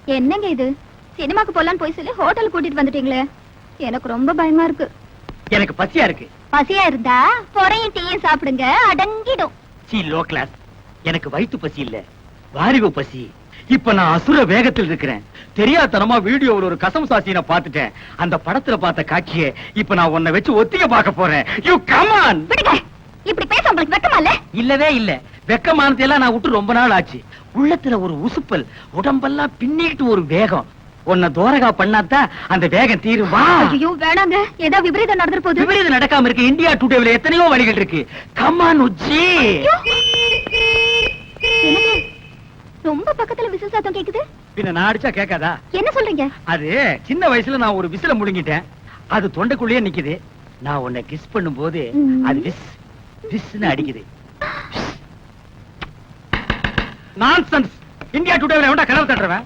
என்னங்க இது? சினிமாக்கு போலான்னு போய் சொல்லி ஹோட்டல் கூட்டிட்டு வந்துட்டீங்களே, எனக்கு ரொம்ப பயமா இருக்கு. எனக்கு பசியா இருக்கு. பசியா இருந்தா பொறையும் டீயும் சாப்பிடுங்க, அடங்கிடும். C low class. எனக்கு வயிற்று பசி இல்ல, வாரிவு பசி. இப்ப நான் அசுர வேகத்தில் இருக்கிறேன். தெரியாதனமா வீடியோவில் ஒரு கசம் சாட்சியை பார்த்துட்டேன். அந்த படத்துல பார்த்த காட்சியை இப்ப நான் உன்னை வச்சு ஒத்திக பார்க்க போறேன். You come on. விடுங்க. இப்படி பேச உங்களுக்கு வெக்கமா இல்ல? இல்லவே இல்ல. வெக்கமானதை எல்லாம் நான் விட்டு ரொம்ப நாள் ஆச்சு. உள்ளத்துல ஒரு உசுப்பல், உடம்பெல்லாம் பின்னிட்டு ஒரு வேகம். உன்னை தோரகா பண்ணாதான் அந்த வேகம் தீருமா? ஐயோ வேணாங்க, ஏதோ விபரீதம் நடந்துற போகுது. விபரீதம் நடக்காம இருக்கு. இந்தியா டுடேல எத்தனையோ வழிகள் இருக்கு. கம் ஆன் உச்சி. ரொம்ப பக்கத்துல விசில் சத்தம் கேக்குது. பின்ன நான் அடிச்சா கேட்காதா? என்ன சொல்றீங்க? அது சின்ன வயசுல நான் ஒரு விசில முழுங்கிட்டேன். அது தொண்டைக்குள்ளேயே நிக்குது. நான் உன்னை கிஸ் பண்ணும் போது அது விஸ் விஸ்னு அடிக்குது. நான்சென்ஸ். இந்தியா டுடேல எவன்டா கனவு தட்டுறவன்?